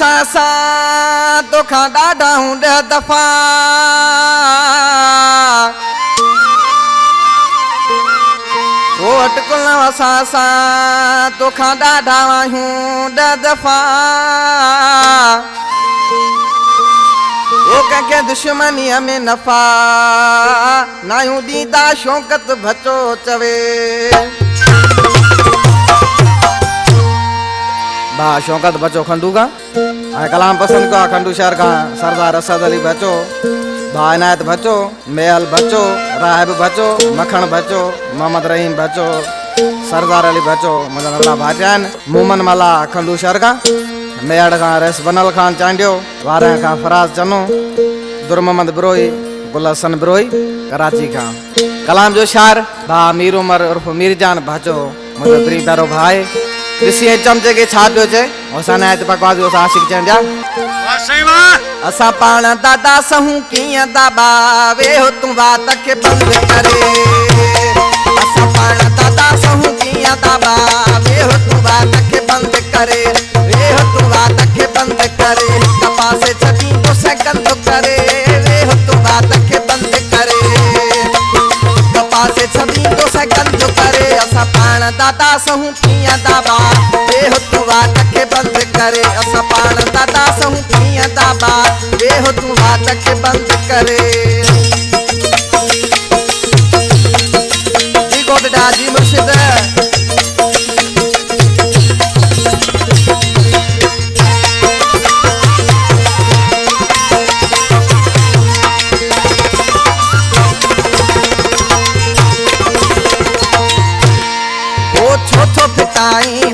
असा सा तोखा ॾाढा हूं 10 दफ़ा वो अटकुल असा सा तोखा ॾाढा आहियूं 10 दफ़ा वो कंहिंखे दुश्मनीअ में नफ़ा नायूं ॾींदा शौक़त बचो चवे बा शौकत बचो खंडू का कलाम पसंद का खंडू शहर का सरदार असद अली बचो बा इनायत बचो मेहल बचो राहब बचो मखण बचो मोहम्मद रहीम बचो सरदार अली बचो मुझा नंढा भाटियान मोमन मला खंडू शहर का मेहड़ का रेस बनल खान चांडियो वारे का फराज चनो दुर मोहम्मद ब्रोई गुल हसन ब्रोई कराची का कलाम जो शार बा मीर उमर उर्फ मीरजान बचो मुझे प्री प्यारो भाई कृषि चमचे के छा पियो चे ओसा नायत बकवास ओसा आशिक चंजा वाह सही वाह असा पाण दादा सहू किया दाबा वे हो तू बात के बंद करे असा पाण दादा सहू किया दाबा वे हो तू बात के बंद करे वे हो तू बात के बंद करे कपास छटी तो सेकंड करे वे हो तू बात के बंद करे कपास छटी तो सेकंड करे असा पाण दादा सहू किया दाबा वे हो तू बात के बंद करे असा पाण दादा सहू किया दाबा वे हो तू बात के बंद करे जी गोदड़ा जी मुर्शिद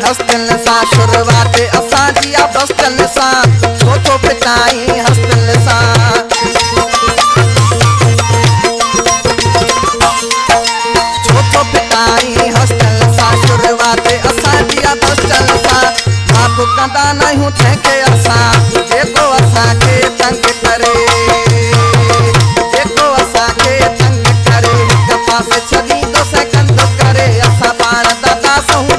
हस्तन सा शुरुआत असा जिया बस्तन सा छोटो पिटाई हस्तन सा छोटो पिटाई हस्तन सा शुरुआत असा जिया बस्तन सा बाप कंदा नहीं ठेके असा जेको असा के तंग करे जेको असा के तंग करे कपास छदी तो सेकंड करे असा पाण दादा सहू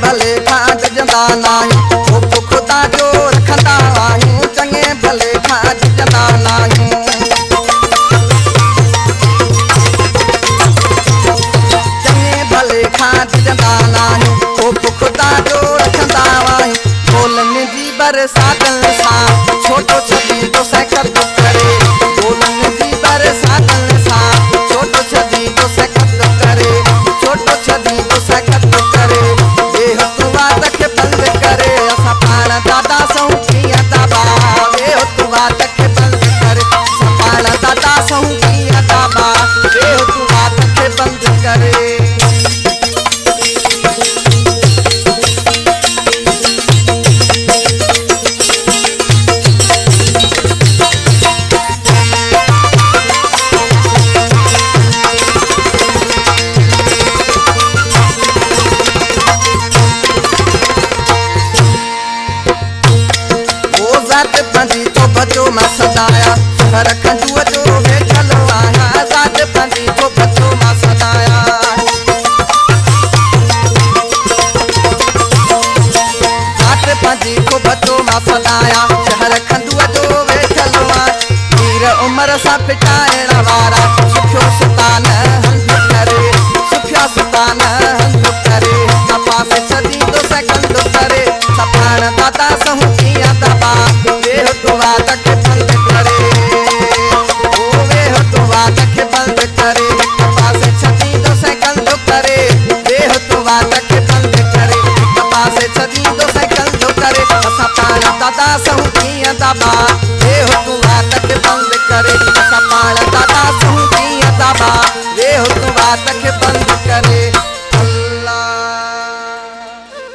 भले खाट जंदा नाही वो खुदा जो रखंदा आहियूं चंगे भले खाट जंदा नाही चंगे भले खाट जंदा नाही वो खुदा जो रखंदा आहियूं बोलन जी बरसात सा छोटो छदी तो सेकंड करे बोलन जी बरसात सा छोटो छदी तो सेकंड करे छोटो छदी तो सेकंड करे दादा सहू किया दाबा वे हो तू बात के बंद करे सपाण दादा सहू किया दाबा वे हो तू बात के बंद करे पंजी तो बचो मां सदाया घर खंडू जो वेठल आया साथ पंजी तो बचो मां सदाया साथ पंजी तो बचो मां सदाया शहर खंडू जो वेठल वीर उमर सा पिटाइण वारा सुखियो सुतान हंध करे सुखियो सुतान हंध करे कपास छदी तो सेकंड करे सपाण दादा सहू किया दाबा वे हो तू बात के बंद करे ओ वे हो तू बात के बंद करे कपास छदी तो सेकंड करे वे हो तू बात के बंद करे कपास छदी तो सेकंड करे असा पाण दादा सहू किया दाबा वे हो तू बात के बंद करे असा पाण दादा सहू किया दाबा वे हो तू बात के बंद करे